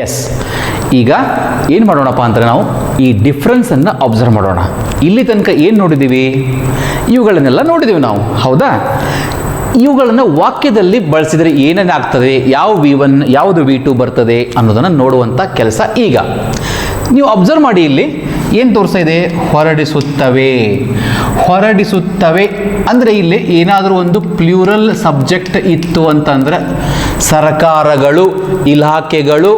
S, ಈಗ ಏನು ಮಾಡೋಣಪ್ಪ ಅಂದರೆ ನಾವು ಈ ಡಿಫ್ರೆನ್ಸನ್ನು ಅಬ್ಸರ್ವ್ ಮಾಡೋಣ. ಇಲ್ಲಿ ತನಕ ಏನು ನೋಡಿದ್ದೀವಿ? ಇವುಗಳನ್ನೆಲ್ಲ ನೋಡಿದ್ದೀವಿ ನಾವು, ಹೌದಾ? ಇವುಗಳನ್ನು ವಾಕ್ಯದಲ್ಲಿ ಬಳಸಿದರೆ ಏನೇನಾಗ್ತದೆ, ಯಾವ V1 ಯಾವುದು V2 ಬರ್ತದೆ ಅನ್ನೋದನ್ನು ನೋಡುವಂಥ ಕೆಲಸ. ಈಗ ನೀವು ಅಬ್ಸರ್ವ್ ಮಾಡಿ, ಇಲ್ಲಿ ಏನು ತೋರಿಸ್ತಾ ಇದೆ? ಹೊರಡಿಸುತ್ತವೆ. ಹೊರಡಿಸುತ್ತವೆ ಅಂದರೆ ಇಲ್ಲಿ ಏನಾದರೂ ಒಂದು ಪ್ಲ್ಯೂರಲ್ ಸಬ್ಜೆಕ್ಟ್ ಇತ್ತು ಅಂತಂದರೆ ಸರ್ಕಾರಗಳು, ಇಲಾಖೆಗಳು,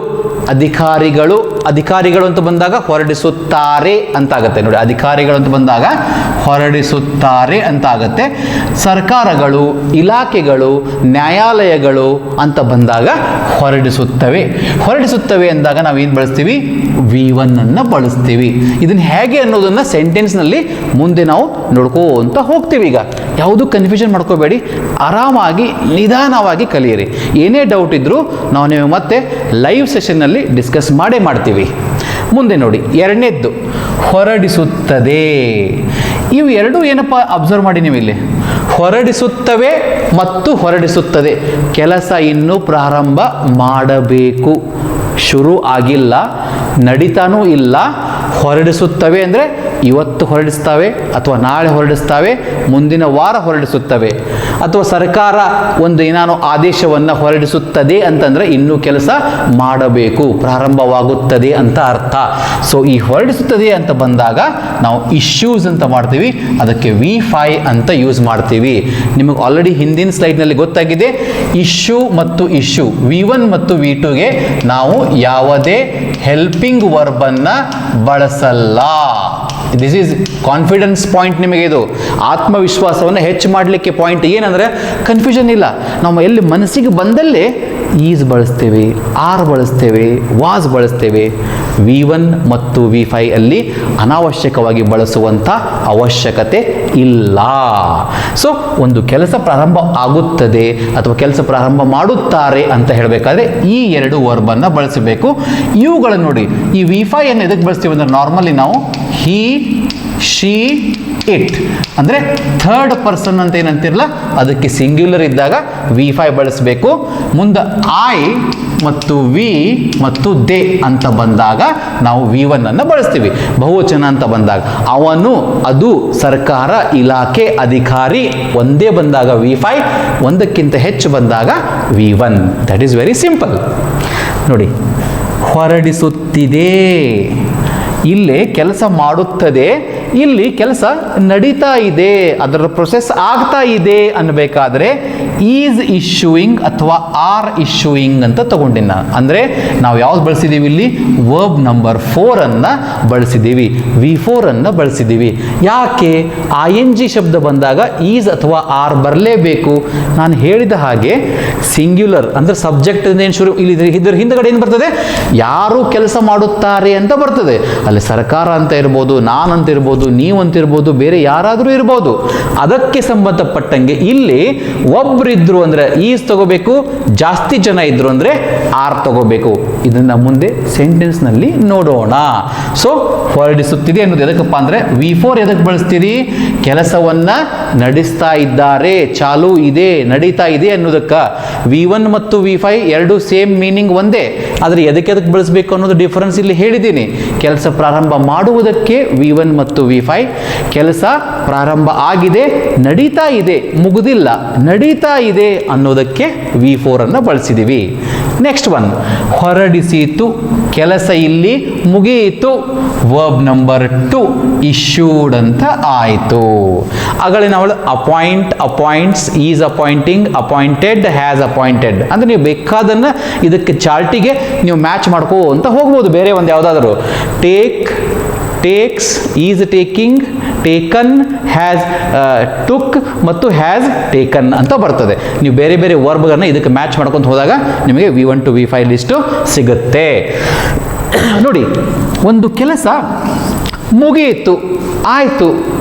ಅಧಿಕಾರಿಗಳು ಅಂತ ಬಂದಾಗ ಹೊರಡಿಸುತ್ತಾರೆ ಅಂತ ಆಗುತ್ತೆ. ನೋಡಿ, ಅಧಿಕಾರಿಗಳು ಅಂತ ಬಂದಾಗ ಹೊರಡಿಸುತ್ತಾರೆ ಅಂತ ಆಗುತ್ತೆ. ಸರ್ಕಾರಗಳು, ಇಲಾಖೆಗಳು, ನ್ಯಾಯಾಲಯಗಳು ಅಂತ ಬಂದಾಗ ಹೊರಡಿಸುತ್ತವೆ. ಹೊರಡಿಸುತ್ತವೆ ಅಂದಾಗ ನಾವು ಏನು ಬಳಸ್ತೀವಿ? V1 ಅನ್ನು ಬಳಸ್ತೀವಿ. ಇದನ್ನು ಹೇಗೆ ಅನ್ನೋದನ್ನು ಸೆಂಟೆನ್ಸ್ನಲ್ಲಿ ಮುಂದೆ ನಾವು ನೋಡ್ಕೋತ ಹೋಗ್ತೀವಿ. ಈಗ ಯಾವುದು ಕನ್ಫ್ಯೂಷನ್ ಮಾಡ್ಕೋಬೇಡಿ, ಆರಾಮಾಗಿ ನಿಧಾನವಾಗಿ ಕಲಿಯಿರಿ. ಏನೇ ಡೌಟ್ ಇದ್ದರೂ ನಾವು ನೀವು ಮತ್ತೆ ಲೈವ್ ಸೆಷನ್ನಲ್ಲಿ ಡಿಸ್ಕಸ್ ಮಾಡ್ತೀವಿ. ಮುಂದೆ ನೋಡಿ, ಎರಡನೇದ್ದು ಹೊರಡಿಸುತ್ತದೆ. ಇವು ಎರಡೂ ಏನಪ್ಪ ಅಬ್ಸರ್ವ್ ಮಾಡಿ ನೀವು ಇಲ್ಲಿ? ಹೊರಡಿಸುತ್ತವೆ ಮತ್ತು ಹೊರಡಿಸುತ್ತದೆ. ಕೆಲಸ ಇನ್ನೂ ಪ್ರಾರಂಭ ಮಾಡಬೇಕು, ಶುರು ಆಗಿಲ್ಲ, ನಡೀತಾನೂ ಇಲ್ಲ. ಹೊರಡಿಸುತ್ತವೆ ಅಂದರೆ ಇವತ್ತು ಹೊರಡಿಸ್ತವೆ, ಅಥವಾ ನಾಳೆ ಹೊರಡಿಸ್ತವೆ, ಮುಂದಿನ ವಾರ ಹೊರಡಿಸುತ್ತವೆ. ಅಥವಾ ಸರ್ಕಾರ ಒಂದು ಏನಾನು ಆದೇಶವನ್ನು ಹೊರಡಿಸುತ್ತದೆ ಅಂತಂದರೆ ಇನ್ನೂ ಕೆಲಸ ಮಾಡಬೇಕು, ಪ್ರಾರಂಭವಾಗುತ್ತದೆ ಅಂತ ಅರ್ಥ. ಸೊ ಈ ಹೊರಡಿಸುತ್ತದೆ ಅಂತ ಬಂದಾಗ ನಾವು ಇಶ್ಯೂಸ್ ಅಂತ ಮಾಡ್ತೀವಿ, ಅದಕ್ಕೆ V5 ಅಂತ ಯೂಸ್ ಮಾಡ್ತೀವಿ. ನಿಮಗೆ ಆಲ್ರೆಡಿ ಹಿಂದಿನ ಸ್ಲೈಡ್ನಲ್ಲಿ ಗೊತ್ತಾಗಿದೆ, ಇಶ್ಯೂ ಮತ್ತು ಇಶ್ಯೂ V1 ಮತ್ತು V2ಗೆ ನಾವು ಯಾವುದೇ ಹೆಲ್ಪಿಂಗ್ ವರ್ಬನ್ನು ಬಳಸಲ್ಲ. This is confidence point. ನಿಮಗೆ ಇದು ಆತ್ಮವಿಶ್ವಾಸವನ್ನು ಹೆಚ್ಚು ಮಾಡಲಿಕ್ಕೆ ಪಾಯಿಂಟ್. ಏನಂದರೆ ಕನ್ಫ್ಯೂಷನ್ ಇಲ್ಲ, ನಾವು ಎಲ್ಲಿ ಮನಸ್ಸಿಗೆ ಬಂದಲ್ಲೇ ಈಸ್ ಬಳಸ್ತೇವೆ, ಆರ್ ಬಳಸ್ತೇವೆ, ವಾಸ್ ಬಳಸ್ತೇವೆ. V1 ಮತ್ತು V5 ಅಲ್ಲಿ ಅನಾವಶ್ಯಕವಾಗಿ ಬಳಸುವಂಥ ಅವಶ್ಯಕತೆ ಇಲ್ಲ. ಸೊ ಒಂದು ಕೆಲಸ ಪ್ರಾರಂಭ ಆಗುತ್ತದೆ ಅಥವಾ ಕೆಲಸ ಪ್ರಾರಂಭ ಮಾಡುತ್ತಾರೆ ಅಂತ ಹೇಳಬೇಕಾದ್ರೆ ಈ ಎರಡು ವರ್ಬನ್ನು ಬಳಸಬೇಕು. ಇವುಗಳನ್ನು ನೋಡಿ, ಈ V5 ಅನ್ನು ಎದಕ್ಕೆ ಬಳಸ್ತೀವಿ ಅಂದರೆ ನಾರ್ಮಲಿ ನಾವು ಹಿ, ಶಿ, ಇಟ್ ಅಂದರೆ ಥರ್ಡ್ ಪರ್ಸನ್ ಅಂತ ಏನಂತಿರಲ್ಲ, ಅದಕ್ಕೆ ಸಿಂಗ್ಯುಲರ್ ಇದ್ದಾಗ V5 ಬಳಸಬೇಕು. ಮುಂದೆ ಐ ಮತ್ತು ವಿ ಮತ್ತು ದೇ ಅಂತ ಬಂದಾಗ ನಾವು V1 ಅನ್ನು ಬಳಸ್ತೀವಿ. ಬಹುವಚನ ಅಂತ ಬಂದಾಗ ಅವನು, ಅದು, ಸರ್ಕಾರ, ಇಲಾಖೆ, ಅಧಿಕಾರಿ ಒಂದೇ ಬಂದಾಗ V5, ಒಂದಕ್ಕಿಂತ ಹೆಚ್ಚು ಬಂದಾಗ V1. That is very simple. ನೋಡಿ, ಹೊರಡಿಸುತ್ತಿದೆ, ಇಲ್ಲೇ ಕೆಲಸ ಮಾಡುತ್ತದೆ, ಇಲ್ಲಿ ಕೆಲಸ ನಡೀತಾ ಇದೆ, ಅದರ ಪ್ರೊಸೆಸ್ ಆಗ್ತಾ ಇದೆ ಅನ್ನಬೇಕಾದ್ರೆ ಈಸ್ ಇಶ್ಯೂಯಿಂಗ್ ಅಥವಾ ಆರ್ ಇಶ್ಯೂಯಿಂಗ್ ಅಂತ ತಗೊಂಡಿನಿ ನಾನು. ಅಂದರೆ ನಾವು ಯಾವ್ದು ಬಳಸಿದ್ದೀವಿ ಇಲ್ಲಿ? ವರ್ಬ್ ನಂಬರ್ 4 ಅನ್ನು ಬಳಸಿದ್ದೀವಿ, V4 ಅನ್ನು ಬಳಸಿದ್ದೀವಿ. ಯಾಕೆ? ING ಶಬ್ದ ಬಂದಾಗ ಈಸ್ ಅಥವಾ ಆರ್ ಬರಲೇಬೇಕು. ನಾನು ಹೇಳಿದ ಹಾಗೆ ಸಿಂಗ್ಯುಲರ್ ಅಂದರೆ ಸಬ್ಜೆಕ್ಟ್ ಏನು ಶುರು, ಇಲ್ಲಿ ಇದರ ಹಿಂದಗಡೆ ಏನು ಬರ್ತದೆ? ಯಾರು ಕೆಲಸ ಮಾಡುತ್ತಾರೆ ಅಂತ ಬರ್ತದೆ. ಅಲ್ಲಿ ಸರ್ಕಾರ ಅಂತ ಇರ್ಬೋದು, ನಾನಂತ ಇರ್ಬೋದು, ನೀವಂತಿರ್ಬೋದು, ಬೇರೆ ಯಾರಾದರೂ ಇರ್ಬೋದು. ಅದಕ್ಕೆ ಸಂಬಂಧಪಟ್ಟಂಗೆ ಇಲ್ಲಿ ಒಬ್ಬರಿದ್ರು ಅಂದರೆ ಈಸ್ ತಗೋಬೇಕು, ಜಾಸ್ತಿ ಜನ ಇದ್ರು ಅಂದರೆ ಆರ್ ತಗೋಬೇಕು. ಇದನ್ನ ಮುಂದೆ ಸೆಂಟೆನ್ಸ್ನಲ್ಲಿ ನೋಡೋಣ. ಸೊ ಹೊರಡಿಸುತ್ತಿದೆ ಅನ್ನೋದು ಎದಕ್ಕಪ್ಪ ಅಂದರೆ V4 ಎದಕ್ಕೆ ಬಳಸ್ತೀರಿ? ಕೆಲಸವನ್ನ ನಡೆಸ್ತಾ ಇದ್ದಾರೆ, ಚಾಲು ಇದೆ, ನಡೀತಾ ಇದೆ ಅನ್ನೋದಕ್ಕೆ. V1 ಮತ್ತು V5 ಎರಡು ಸೇಮ್ ಮೀನಿಂಗ್ ಒಂದೇ, ಆದರೆ ಎದಕ್ಕೆ ಬಳಸಬೇಕು ಅನ್ನೋದು ಡಿಫರೆನ್ಸ್ ಇಲ್ಲಿ ಹೇಳಿದ್ದೀನಿ. ಕೆಲಸ ಪ್ರಾರಂಭ ಮಾಡುವುದಕ್ಕೆ V1 ಮತ್ತು V5, ಕೆಲಸ ಪ್ರಾರಂಭ ಆಗಿದೆ, ನಡೀತಾ ಇದೆ, ಮುಗುದಿಲ್ಲ, ನಡೀತಾ ಇದೆ ಅನ್ನೋದಕ್ಕೆ V4 ಅನ್ನು ಬಳಸಿದ್ದೀವಿ. ನೆಕ್ಸ್ಟ್ ಒನ್, ಹೊರಡಿಸಿತು, ಕೆಲಸ ಇಲ್ಲಿ ಮುಗಿಯಿತು, ವರ್ಬ್ ನಂಬರ್ 2 ಇಶ್ಯೂಡ್ ಅಂತ ಆಯಿತು. ಆಗಲೇ ನಾವು appoint, appoints, is appointing, appointed, has appointed ಅಂದರೆ ನೀವು ಬೇಕಾದನ್ನು ಇದಕ್ಕೆ ಚಾರ್ಟಿಗೆ ನೀವು ಮ್ಯಾಚ್ ಮಾಡ್ಕೋ ಅಂತ ಹೋಗ್ಬೋದು. ಬೇರೆ ಒಂದು ಯಾವುದಾದ್ರು take, takes, is taking, taken, has took ಮತ್ತು ಹ್ಯಾಸ್ ಟೇಕನ್ ಅಂತ ಬರ್ತದೆ. ನೀವು ಬೇರೆ ಬೇರೆ ವರ್ಬ್ಗಳನ್ನ ಇದಕ್ಕೆ ಮ್ಯಾಚ್ ಮಾಡ್ಕೊಂತ ಹೋದಾಗ ನಿಮಗೆ V1 to V5 ಲಿಸ್ಟು ಸಿಗುತ್ತೆ. ನೋಡಿ, ಒಂದು ಕೆಲಸ ಮುಗಿಯಿತು, ಆಯಿತು,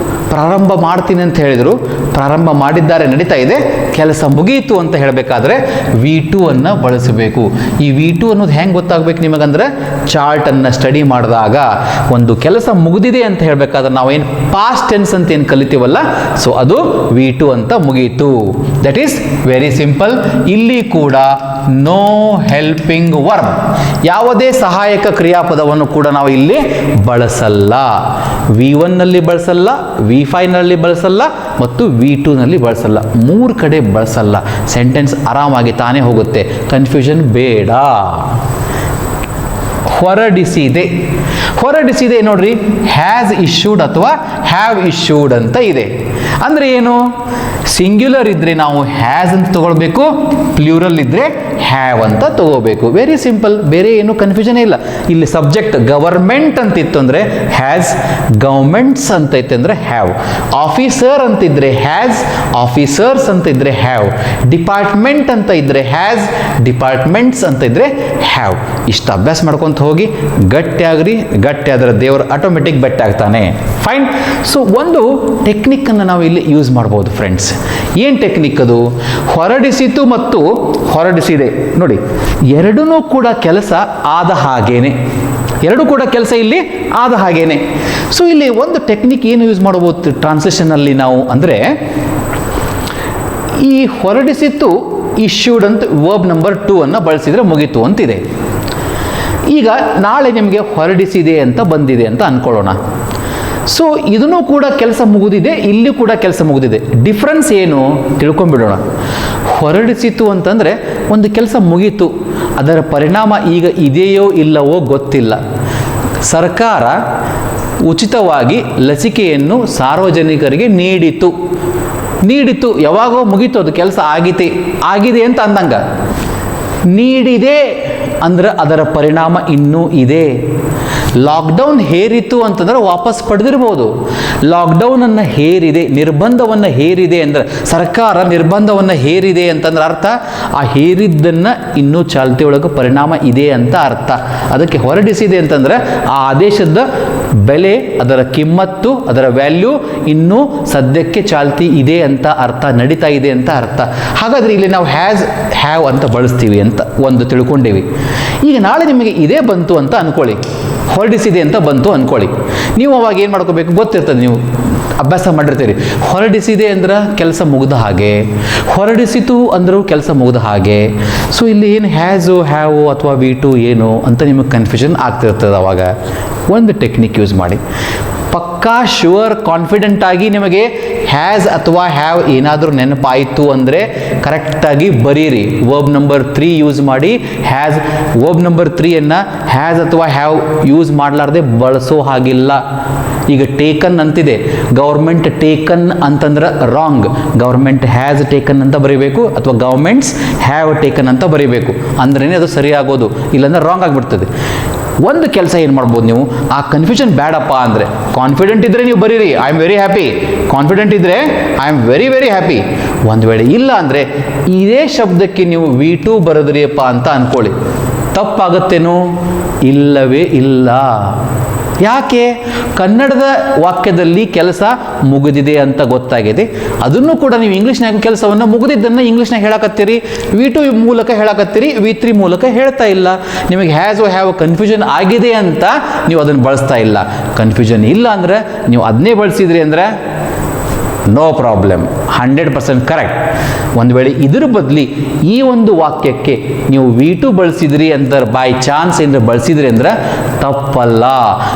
ಪ್ರಾರಂಭ ಮಾಡ್ತೀನಿ ಅಂತ ಹೇಳಿದರು, ಪ್ರಾರಂಭ ಮಾಡಿದ್ದಾರೆ, ನಡೀತಾ ಇದೆ, ಕೆಲಸ ಮುಗಿಯಿತು ಅಂತ ಹೇಳಬೇಕಾದ್ರೆ V2 ಅನ್ನು ಬಳಸಬೇಕು. ಈ V2 ಅನ್ನೋದು ಹೆಂಗೆ ಗೊತ್ತಾಗಬೇಕು ನಿಮಗಂದ್ರೆ, ಚಾರ್ಟನ್ನು ಸ್ಟಡಿ ಮಾಡಿದಾಗ ಒಂದು ಕೆಲಸ ಮುಗಿದಿದೆ ಅಂತ ಹೇಳಬೇಕಾದ್ರೆ ನಾವೇನು ಪಾಸ್ಟ್ ಟೆನ್ಸ್ ಅಂತ ಏನು ಕಲಿತೀವಲ್ಲ, ಸೊ ಅದು V2 ಅಂತ ಮುಗಿಯಿತು. That is very simple. ಇಲ್ಲಿ ಕೂಡ ನೋ ಹೆಲ್ಪಿಂಗ್ ವರ್ಬ್. ಯಾವುದೇ ಸಹಾಯಕ ಕ್ರಿಯಾಪದವನ್ನು ಕೂಡ ನಾವು ಇಲ್ಲಿ ಬಳಸಲ್ಲ. V1 ನಲ್ಲಿ ಬಳಸಲ್ಲ, V5 ನಲ್ಲಿ ಬಳಸಲ್ಲ ಮತ್ತು V2 ನಲ್ಲಿ ಬಳಸಲ್ಲ. 3 ಕಡೆ ಬಳಸಲ್ಲ. ಸೆಂಟೆನ್ಸ್ ಆರಾಮಾಗಿ ತಾನೇ ಹೋಗುತ್ತೆ. ಕನ್ಫ್ಯೂಷನ್ ಬೇಡ. ಹೊರಡಿಸಿದೆ. ಹೊರಡಿಸಿದೆ ನೋಡ್ರಿ, ಹ್ಯಾಸ್ ಇಶ್ಯೂಡ್ ಅಥವಾ ಹ್ಯಾವ್ ಇಶ್ಯೂಡ್ ಅಂತ ಇದೆ. ಅಂದರೆ ಏನು? ಸಿಂಗ್ಯುಲರ್ ಇದ್ರೆ ನಾವು ಹ್ಯಾಸ್ ಅಂತ ತಗೊಳ್ಬೇಕು, ಪ್ಲ್ಯೂರಲ್ ಇದ್ರೆ ಹ್ಯಾವ್ ಅಂತ ತಗೋಬೇಕು. ವೆರಿ ಸಿಂಪಲ್, ಬೇರೆ ಏನು ಕನ್ಫ್ಯೂಷನ್ ಇಲ್ಲ. ಇಲ್ಲಿ ಸಬ್ಜೆಕ್ಟ್ ಗವರ್ಮೆಂಟ್ ಅಂತಿತ್ತು ಅಂದರೆ ಹ್ಯಾಸ್, ಗವರ್ಮೆಂಟ್ಸ್ ಅಂತ ಇತ್ತು ಅಂದರೆ ಹ್ಯಾವ್, ಆಫೀಸರ್ ಅಂತಿದ್ರೆ ಹ್ಯಾಸ್, ಆಫೀಸರ್ಸ್ ಅಂತ ಇದ್ರೆ ಹ್ಯಾವ್, ಡಿಪಾರ್ಟ್ಮೆಂಟ್ ಅಂತ ಇದ್ರೆ ಹ್ಯಾಸ್, ಡಿಪಾರ್ಟ್ಮೆಂಟ್ಸ್ ಅಂತ ಇದ್ರೆ ಹ್ಯಾವ್. ಇಷ್ಟು ಅಭ್ಯಾಸ ಮಾಡ್ಕೊಂತ ಹೋಗಿ ಗಟ್ಟಿಯಾಗ್ರಿ. ಗಟ್ಟಿ ಆದ್ರೆ ದೇವರು ಆಟೋಮೆಟಿಕ್ ಬೆಟ್ಟ ಆಗ್ತಾನೆ. ಫೈನ್. ಸೊ ಒಂದು ಟೆಕ್ನಿಕ್ಕನ್ನು ನಾವು ಇಲ್ಲಿ ಯೂಸ್ ಮಾಡ್ಬೋದು ಫ್ರೆಂಡ್ಸ್. ಏನು ಟೆಕ್ನಿಕ್ ಅದು? ಹೊರಡಿಸಿತು ಮತ್ತು ಹೊರಡಿಸಿದೆ ನೋಡಿ, ಎರಡೂ ಕೂಡ ಕೆಲಸ ಆದ ಹಾಗೇನೆ. ಎರಡು ಕೂಡ ಕೆಲಸ ಇಲ್ಲಿ ಆದ ಹಾಗೇನೆ. ಸೊ ಇಲ್ಲಿ ಒಂದು ಟೆಕ್ನಿಕ್ ಏನು ಯೂಸ್ ಮಾಡಬಹುದು ಟ್ರಾನ್ಸ್ಲೇಷನಲ್ಲಿ ನಾವು ಅಂದರೆ, ಈ ಹೊರಡಿಸಿತು ಇಶ್ಯೂಡ್ ಅಂತ ವರ್ಬ್ ನಂಬರ್ 2 ಅನ್ನು ಬಳಸಿದರೆ ಮುಗೀತು ಅಂತಿದೆ. ಈಗ ನಾಳೆ ನಿಮಗೆ ಹೊರಡಿಸಿದೆ ಅಂತ ಬಂದಿದೆ ಅಂತ ಅಂದ್ಕೊಳ್ಳೋಣ. ಸೊ ಇದನ್ನು ಕೂಡ ಕೆಲಸ ಮುಗಿದಿದೆ, ಇಲ್ಲಿ ಕೂಡ ಕೆಲಸ ಮುಗಿದಿದೆ. ಡಿಫ್ರೆನ್ಸ್ ಏನು ತಿಳ್ಕೊಂಡ್ಬಿಡೋಣ. ಹೊರಡಿಸಿತು ಅಂತಂದರೆ ಒಂದು ಕೆಲಸ ಮುಗೀತು, ಅದರ ಪರಿಣಾಮ ಈಗ ಇದೆಯೋ ಇಲ್ಲವೋ ಗೊತ್ತಿಲ್ಲ. ಸರ್ಕಾರ ಉಚಿತವಾಗಿ ಲಸಿಕೆಯನ್ನು ಸಾರ್ವಜನಿಕರಿಗೆ ನೀಡಿತು. ಯಾವಾಗೋ ಮುಗೀತು, ಅದು ಕೆಲಸ ಆಗಿದೆ ಅಂತ ಅಂದಂಗ. ನೀಡಿದೆ ಅಂದ್ರೆ ಅದರ ಪರಿಣಾಮ ಇನ್ನೂ ಇದೆ. ಲಾಕ್ಡೌನ್ ಹೇರಿತು ಅಂತಂದ್ರೆ ವಾಪಸ್ ಪಡೆದಿರ್ಬೋದು. ಲಾಕ್ಡೌನನ್ನು ಹೇರಿದೆ, ನಿರ್ಬಂಧವನ್ನು ಹೇರಿದೆ ಅಂದರೆ, ಸರ್ಕಾರ ನಿರ್ಬಂಧವನ್ನು ಹೇರಿದೆ ಅಂತಂದ್ರೆ ಅರ್ಥ ಆ ಹೇರಿದ್ದನ್ನು ಇನ್ನೂ ಚಾಲ್ತಿ ಒಳಗೆ ಪರಿಣಾಮ ಇದೆ ಅಂತ ಅರ್ಥ. ಅದಕ್ಕೆ ಹೊರಡಿಸಿದೆ ಅಂತಂದ್ರೆ ಆ ಆದೇಶದ ಬೆಲೆ, ಅದರ ಕಿಮ್ಮತ್ತು, ಅದರ ವ್ಯಾಲ್ಯೂ ಇನ್ನೂ ಸದ್ಯಕ್ಕೆ ಚಾಲ್ತಿ ಇದೆ ಅಂತ ಅರ್ಥ, ನಡೀತಾ ಇದೆ ಅಂತ ಅರ್ಥ. ಹಾಗಾದರೆ ಇಲ್ಲಿ ನಾವು ಹ್ಯಾಸ್, ಹ್ಯಾವ್ ಅಂತ ಬಳಸ್ತೀವಿ ಅಂತ ಒಂದು ತಿಳ್ಕೊಂಡೇವಿ. ಈಗ ನಾಳೆ ನಿಮಗೆ ಇದೇ ಬಂತು ಅಂತ ಅಂದ್ಕೊಳ್ಳಿ, ಹೊರಡಿಸಿದೆ ಅಂತ ಬಂತು ಅಂದ್ಕೊಳ್ಳಿ. ನೀವು ಅವಾಗ ಏನು ಮಾಡ್ಕೋಬೇಕು ಗೊತ್ತಿರ್ತದೆ, ನೀವು ಅಭ್ಯಾಸ ಮಾಡಿರ್ತೀರಿ. ಹೊರಡಿಸಿದೆ ಅಂದ್ರೆ ಕೆಲಸ ಮುಗಿದ ಹಾಗೆ, ಹೊರಡಿಸಿತು ಅಂದರೂ ಕೆಲಸ ಮುಗಿದ ಹಾಗೆ. ಸೊ ಇಲ್ಲಿ ಏನು ಹ್ಯಾಸು, ಹ್ಯಾವು ಅಥವಾ V2 ಏನು ಅಂತ ನಿಮಗೆ ಕನ್ಫ್ಯೂಷನ್ ಆಗ್ತಿರ್ತದೆ. ಅವಾಗ ಒಂದು ಟೆಕ್ನಿಕ್ ಯೂಸ್ ಮಾಡಿ. ಪಕ್ಕಾ ಶ್ಯೂರ್ ಕಾನ್ಫಿಡೆಂಟ್ ಆಗಿ ನಿಮಗೆ ಹ್ಯಾಸ್ ಅಥವಾ ಹ್ಯಾವ್ ಏನಾದರೂ ನೆನಪಾಯಿತು ಅಂದರೆ ಕರೆಕ್ಟಾಗಿ ಬರೀರಿ. ವರ್ಬ್ ನಂಬರ್ 3 ಯೂಸ್ ಮಾಡಿ. ಹ್ಯಾಸ್ ವರ್ಬ್ ನಂಬರ್ 3ಯನ್ನು ಹ್ಯಾಸ್ ಅಥವಾ ಹ್ಯಾವ್ ಯೂಸ್ ಮಾಡಲಾರ್ದೆ ಬಳಸೋ ಹಾಗಿಲ್ಲ. ಈಗ ಟೇಕನ್ ಅಂತಿದೆ, ಗೌರ್ಮೆಂಟ್ ಟೇಕನ್ ಅಂತಂದ್ರೆ ರಾಂಗ್. ಗೌರ್ಮೆಂಟ್ ಹ್ಯಾಸ್ ಟೇಕನ್ ಅಂತ ಬರೀಬೇಕು ಅಥವಾ ಗೌರ್ಮೆಂಟ್ಸ್ ಹ್ಯಾವ್ ಟೇಕನ್ ಅಂತ ಬರೀಬೇಕು. ಅಂದ್ರೇ ಅದು ಸರಿಯಾಗೋದು, ಇಲ್ಲಾಂದ್ರೆ ರಾಂಗ್ ಆಗಿಬಿಡ್ತದೆ. ಒಂದು ಕೆಲಸ ಏನು ಮಾಡ್ಬೋದು ನೀವು, ಆ ಕನ್ಫ್ಯೂಷನ್ ಬೇಡಪ್ಪ ಅಂದರೆ ಕಾನ್ಫಿಡೆಂಟ್ ಇದ್ದರೆ ನೀವು ಬರೀರಿ I am very happy. Confident ಇದ್ದರೆ I am very very happy. ಒಂದು ವೇಳೆ ಇಲ್ಲ ಅಂದರೆ ಇದೇ ಶಬ್ದಕ್ಕೆ ನೀವು V2 ಬರೆದ್ರಿಯಪ್ಪ ಅಂತ ಅಂದ್ಕೊಳ್ಳಿ, ತಪ್ಪಾಗುತ್ತೇನೋ? ಇಲ್ಲವೇ ಇಲ್ಲ. ಯಾಕೆ? ಕನ್ನಡದ ವಾಕ್ಯದಲ್ಲಿ ಕೆಲಸ ಮುಗಿದಿದೆ ಅಂತ ಗೊತ್ತಾಗಿದೆ. ಅದನ್ನು ಕೂಡ ನೀವು ಇಂಗ್ಲೀಷ್ನಾಗ ಕೆಲಸವನ್ನು ಮುಗಿದಿದ್ದನ್ನು ಇಂಗ್ಲೀಷ್ನಾಗ ಹೇಳಕತ್ತೀರಿ, V2 ಮೂಲಕ ಹೇಳಕತ್ತೀರಿ, V3 ಮೂಲಕ ಹೇಳ್ತಾ ಇಲ್ಲ. ನಿಮಗೆ ಹ್ಯಾಸ್ ಹ್ಯಾವ್ ಕನ್ಫ್ಯೂಷನ್ ಆಗಿದೆ ಅಂತ ನೀವು ಅದನ್ನು ಬಳಸ್ತಾ ಇಲ್ಲ. ಕನ್ಫ್ಯೂಷನ್ ಇಲ್ಲ ಅಂದರೆ ನೀವು ಅದನ್ನೇ ಬಳಸಿದ್ರಿ ಅಂದರೆ ನೋ ಪ್ರಾಬ್ಲಮ್, 100% ಕರೆಕ್ಟ್. ಒಂದು ವೇಳೆ ಇದರ ಬದಲಿ ಈ ಒಂದು ವಾಕ್ಯಕ್ಕೆ ನೀವು V2 ಬಳಸಿದ್ರಿ ಅಂತ ಬೈ ಚಾನ್ಸ್ ಏನಾರ ಬಳಸಿದ್ರಿ ಅಂದ್ರೆ ತಪ್ಪಲ್ಲ.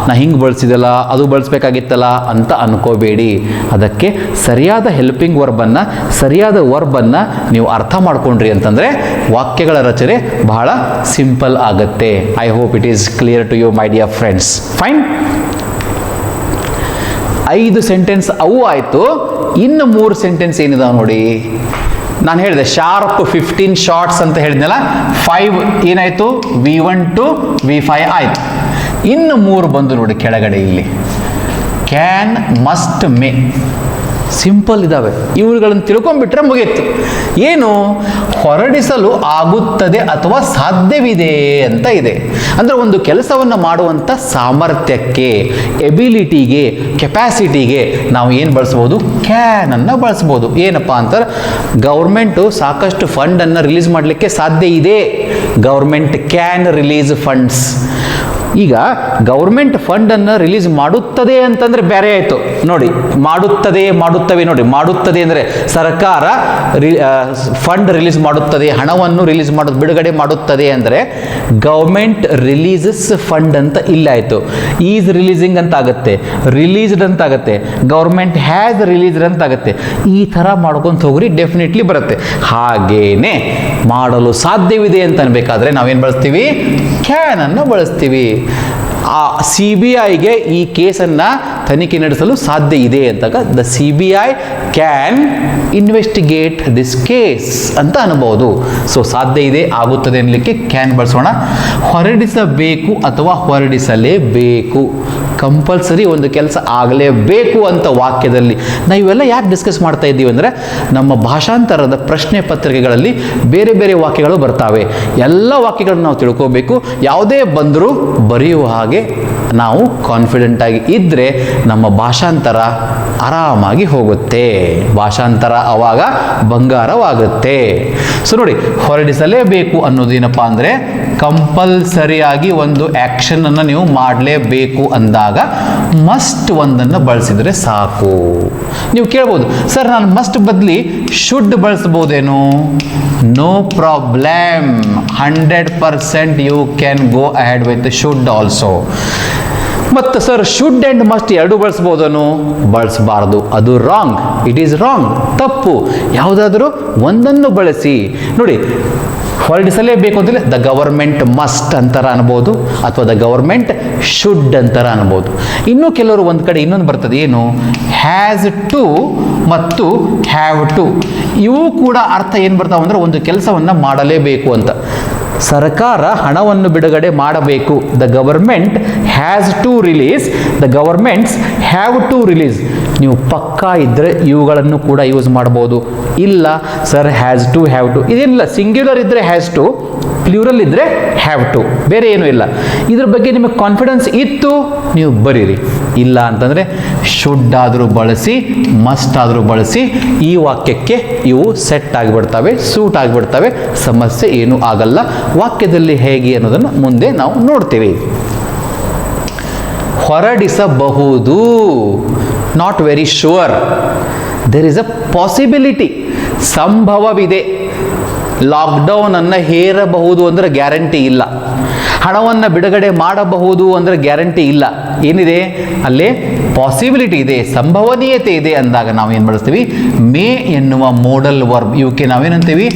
ನಾ ಹಿಂಗೆ ಬಳಸಿದಲ್ಲ, ಅದು ಬಳಸಬೇಕಾಗಿತ್ತಲ್ಲ ಅಂತ ಅನ್ಕೋಬೇಡಿ. ಅದಕ್ಕೆ ಸರಿಯಾದ ಹೆಲ್ಪಿಂಗ್ ವರ್ಬನ್ನು, ಸರಿಯಾದ ವರ್ಬನ್ನು ನೀವು ಅರ್ಥ ಮಾಡ್ಕೊಂಡ್ರಿ ಅಂತಂದರೆ ವಾಕ್ಯಗಳ ರಚನೆ ಬಹಳ ಸಿಂಪಲ್ ಆಗುತ್ತೆ. I hope it is clear to you my dear friends. Fine. 5 sentence ಅವು ಆಯಿತು. ಇನ್ನು 3 ಸೆಂಟೆನ್ಸ್ ಏನಿದಾವೆ ನೋಡಿ. ನಾನು ಹೇಳಿದೆ ಶಾರ್ಪ್ 15 ಶಾರ್ಟ್ಸ್ ಅಂತ ಹೇಳಿದ್ನಲ್ಲ. 5 ಏನಾಯಿತು? V1 to V5 ಆಯಿತು. ಇನ್ನು 3 ಬಂದು ನೋಡಿ ಕೆಳಗಡೆ ಇಲ್ಲಿ. Can, must, May. ಸಿಂಪಲ್ ಇದ್ದಾವೆ. ಇವುಗಳನ್ನು ತಿಳ್ಕೊಂಡ್ಬಿಟ್ರೆ ಮುಗಿಯಿತು. ಏನು? ಹೊರಡಿಸಲು ಆಗುತ್ತದೆ ಅಥವಾ ಸಾಧ್ಯವಿದೆ ಅಂತ ಇದೆ. ಅಂದರೆ ಒಂದು ಕೆಲಸವನ್ನು ಮಾಡುವಂಥ ಸಾಮರ್ಥ್ಯಕ್ಕೆ, ಎಬಿಲಿಟಿಗೆ, ಕೆಪ್ಯಾಸಿಟಿಗೆ ನಾವು ಏನು ಬಳಸ್ಬೋದು? ಕ್ಯಾನನ್ನು ಬಳಸ್ಬೋದು. ಏನಪ್ಪ ಅಂತಾರೆ, ಗೌರ್ಮೆಂಟು ಸಾಕಷ್ಟು ಫಂಡನ್ನು ರಿಲೀಸ್ ಮಾಡಲಿಕ್ಕೆ ಸಾಧ್ಯ ಇದೆ. Government can release funds. ಈಗ ಗೌರ್ಮೆಂಟ್ ಫಂಡನ್ನು ರಿಲೀಸ್ ಮಾಡುತ್ತದೆ ಅಂತಂದರೆ ಬೇರೆ ಆಯಿತು. ನೋಡಿ, ಮಾಡುತ್ತವೆ ನೋಡಿ, ಮಾಡುತ್ತದೆ ಅಂದರೆ ಸರ್ಕಾರ ಫಂಡ್ ರಿಲೀಸ್ ಮಾಡುತ್ತದೆ, ಹಣವನ್ನು ರಿಲೀಸ್ ಬಿಡುಗಡೆ ಮಾಡುತ್ತದೆ ಅಂದರೆ ಗೌರ್ಮೆಂಟ್ ರಿಲೀಸಸ್ ಫಂಡ್ ಅಂತ ಇಲ್ಲ ಆಯಿತು. ಈಸ್ ರಿಲೀಸಿಂಗ್ ಅಂತ ಆಗುತ್ತೆ, ರಿಲೀಸ್ಡ್ ಅಂತ ಆಗುತ್ತೆ, ಗೌರ್ಮೆಂಟ್ ಹ್ಯಾಸ್ ರಿಲೀಸ್ಡ್ ಅಂತ ಆಗುತ್ತೆ. ಈ ಥರ ಮಾಡ್ಕೊಂತ ಹೋಗ್ರಿ, ಡೆಫಿನೆಟ್ಲಿ ಬರುತ್ತೆ. ಹಾಗೇನೆ ಮಾಡಲು ಸಾಧ್ಯವಿದೆ ಅಂತ ಅನ್ಬೇಕಾದ್ರೆ ನಾವೇನು ಬಳಸ್ತೀವಿ? ಕ್ಯಾನ್ ಅನ್ನು ಬಳಸ್ತೀವಿ. ಆ CBIಗೆ ಈ ಕೇಸನ್ನು ತನಿಖೆ ನಡೆಸಲು ಸಾಧ್ಯ ಇದೆ ಅಂತಾಗ the CBI can investigate this case ಅಂತ ಅನ್ಬೋದು. ಸೊ ಸಾಧ್ಯ ಇದೆ, ಆಗುತ್ತದೆ ಅನ್ನಲಿಕ್ಕೆ ಕ್ಯಾನ್ ಬಳಸೋಣ. ಹೊರಡಿಸಬೇಕು ಅಥವಾ ಹೊರಡಿಸಲೇಬೇಕು, ಕಂಪಲ್ಸರಿ ಒಂದು ಕೆಲಸ ಆಗಲೇಬೇಕು ಅಂತ ವಾಕ್ಯದಲ್ಲಿ ನಾವು ಇವೆಲ್ಲ ಯಾಕೆ ಡಿಸ್ಕಸ್ ಮಾಡ್ತಾ ಇದ್ದೀವಿ ಅಂದರೆ ನಮ್ಮ ಭಾಷಾಂತರದ ಪ್ರಶ್ನೆ ಪತ್ರಿಕೆಗಳಲ್ಲಿ ಬೇರೆ ಬೇರೆ ವಾಕ್ಯಗಳು ಬರ್ತಾವೆ. ಎಲ್ಲ ವಾಕ್ಯಗಳನ್ನು ನಾವು ತಿಳ್ಕೋಬೇಕು. ಯಾವುದೇ ಬಂದರೂ ಬರೆಯುವ ಹಾಗೆ ನಾವು ಕಾನ್ಫಿಡೆಂಟ್ ಆಗಿ ಇದ್ದರೆ ನಮ್ಮ ಭಾಷಾಂತರ ಆರಾಮಾಗಿ ಹೋಗುತ್ತೆ. ಭಾಷಾಂತರ ಆವಾಗ ಬಂಗಾರವಾಗುತ್ತೆ. ಸೊ ನೋಡಿ, ಹೊರಡಿಸಲೇಬೇಕು ಅನ್ನೋದೇನಪ್ಪ ಅಂದರೆ ಕಂಪಲ್ಸರಿಯಾಗಿ ಒಂದು ಆ್ಯಕ್ಷನನ್ನು ನೀವು ಮಾಡಲೇಬೇಕು ಅಂದಾಗ ಮಸ್ಟ್ ಒಂದನ್ನು ಬಳಸಿದರೆ ಸಾಕು. ನೀವು ಕೇಳ್ಬೋದು, ಸರ್ ನಾನು ಮಸ್ಟ್ ಬದಲಿ ಶುಡ್ ಬಳಸ್ಬೋದೇನು? No problem, 100% you can go ahead with should also. ಮತ್ತು ಸರ್ ಶುಡ್ ಆ್ಯಂಡ್ ಮಸ್ಟ್ ಎರಡು ಬಳಸ್ಬೋದನು? ಬಳಸಬಾರ್ದು, ಅದು ರಾಂಗ್. ಇಟ್ ಈಸ್ ರಾಂಗ್, ತಪ್ಪು. ಯಾವುದಾದ್ರೂ ಒಂದನ್ನು ಬಳಸಿ. ನೋಡಿ, ಹೊರಡಿಸಲೇಬೇಕು ಅಂತಲೇ ದ ಗವರ್ಮೆಂಟ್ ಮಸ್ಟ್ ಅಂತಾರ ಅನ್ಬೋದು, ಅಥವಾ ದ ಗವರ್ಮೆಂಟ್ ಶುಡ್ ಅಂತಾರ ಅನ್ಬೋದು. ಇನ್ನು ಕೆಲವರು ಒಂದು ಕಡೆ ಇನ್ನೊಂದು ಬರ್ತದೆ, ಏನು? ಹ್ಯಾಸ್ ಟು ಮತ್ತು ಹ್ಯಾವ್ ಟು. ಇವು ಕೂಡ ಅರ್ಥ ಏನು ಬರ್ತಾವೆ ಅಂದರೆ ಒಂದು ಕೆಲಸವನ್ನು ಮಾಡಲೇಬೇಕು ಅಂತ. ಸರ್ಕಾರ ಹಣವನ್ನು ಬಿಡುಗಡೆ ಮಾಡಬೇಕು. The government has to release, the governments have to release. ನೀವು ಪಕ್ಕಾ ಇದ್ದರೆ ಇವುಗಳನ್ನು ಕೂಡ ಯೂಸ್ ಮಾಡ್ಬೋದು. ಇಲ್ಲ sir has to have to ಇದೇನಿಲ್ಲ, ಸಿಂಗ್ಯುಲರ್ ಇದ್ದರೆ ಹ್ಯಾಸ್ ಟು, ಪ್ಲೂರಲ್ ಇದ್ದರೆ ಹ್ಯಾವ್ ಟು, ಬೇರೆ ಏನೂ ಇಲ್ಲ. ಇದ್ರ ಬಗ್ಗೆ ನಿಮಗೆ ಕಾನ್ಫಿಡೆನ್ಸ್ ಇತ್ತು ನೀವು ಬರೀರಿ. ಇಲ್ಲ ಅಂತಂದರೆ ಶುಡ್ ಆದರೂ ಬಳಸಿ, ಮಸ್ಟ್ ಆದರೂ ಬಳಸಿ. ಈ ವಾಕ್ಯಕ್ಕೆ ಇವು ಸೆಟ್ ಆಗಿಬಿಡ್ತವೆ, ಸೂಟ್ ಆಗಿಬಿಡ್ತವೆ, ಸಮಸ್ಯೆ ಏನೂ ಆಗಲ್ಲ. ವಾಕ್ಯದಲ್ಲಿ ಹೇಗೆ ಅನ್ನೋದನ್ನು ಮುಂದೆ ನಾವು ನೋಡ್ತೀವಿ. ಹೊರಡಿಸಬಹುದು, not very sure. There is a possibility, ಸಂಭವವಿದೆ. ಲಾಕ್ಡೌನ್ ಅನ್ನು ಹೇರಬಹುದು ಅಂದರೆ ಗ್ಯಾರಂಟಿ ಇಲ್ಲ. ಹಣವನ್ನು ಬಿಡುಗಡೆ ಮಾಡಬಹುದು ಅಂದರೆ ಗ್ಯಾರಂಟಿ ಇಲ್ಲ. ಏನಿದೆ ಅಲ್ಲೇ? ಪಾಸಿಬಿಲಿಟಿ ಇದೆ, ಸಂಭವನೀಯತೆ ಇದೆ ಅಂದಾಗ ನಾವು ಏನು ಬಳಸ್ತೀವಿ? ಮೇ ಎನ್ನುವ ಮೋಡಲ್ ವರ್ಬ್. ಇವಕ್ಕೆ ನಾವೇನಂತೀವಿ?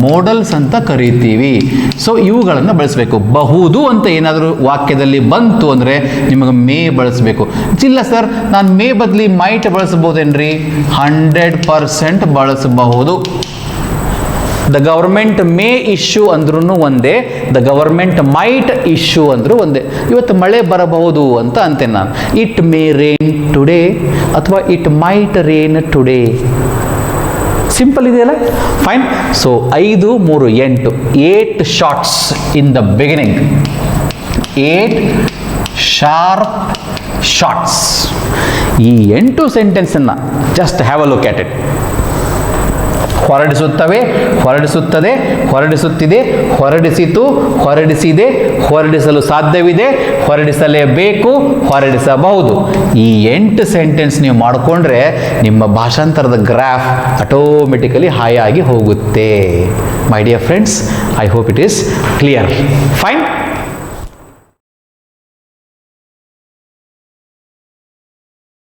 ಮೋಡಲ್ಸ್ ಅಂತ ಕರಿತೀವಿ. ಸೊ ಇವುಗಳನ್ನು ಬಳಸಬೇಕು. ಬಹುದು ಅಂತ ಏನಾದರೂ ವಾಕ್ಯದಲ್ಲಿ ಬಂತು ಅಂದರೆ ನಿಮಗೆ ಮೇ ಬಳಸಬೇಕು. ಇಲ್ಲ ಸರ್ ನಾನು ಮೇ ಬದಲಿ ಮೈಟ್ ಬಳಸ್ಬೋದೇನ್ರಿ? 100% ಬಳಸಬಹುದು. ದ ಗವರ್ಮೆಂಟ್ ಮೇ ಇಶ್ಯೂ ಅಂದ್ರೂ ಒಂದೇ, ದ ಗವರ್ಮೆಂಟ್ ಮೈಟ್ ಇಶ್ಯೂ ಅಂದರೂ ಒಂದೇ. ಇವತ್ತು ಮಳೆ ಬರಬಹುದು ಅಂತ ಅಂತೆ ನಾನು. ಇಟ್ ಮೇ ರೇನ್ ಟುಡೇ ಅಥವಾ it might rain today. Simple ಇದೆಯಲ್ಲ? Fine. So 5, 3, 8 8 shorts in the beginning. 8 sharp shorts. ಈ 8 ಸೆಂಟೆನ್ಸನ್ನು just have a look at it. ಹೊರಡಿಸುತ್ತವೆ, ಹೊರಡಿಸುತ್ತದೆ, ಹೊರಡಿಸುತ್ತಿದೆ, ಹೊರಡಿಸಿತು, ಹೊರಡಿಸಿದೆ, ಹೊರಡಿಸಲು ಸಾಧ್ಯವಿದೆ, ಹೊರಡಿಸಲೇಬೇಕು, ಹೊರಡಿಸಬಹುದು. ಈ 8 ಸೆಂಟೆನ್ಸ್ ನೀವು ಮಾಡಿಕೊಂಡ್ರೆ ನಿಮ್ಮ ಭಾಷಾಂತರದ ಗ್ರಾಫ್ ಆಟೋಮೆಟಿಕಲಿ ಹಾಯಾಗಿ ಹೋಗುತ್ತೆ. ಮೈ dear friends, I hope it is clear. Fine.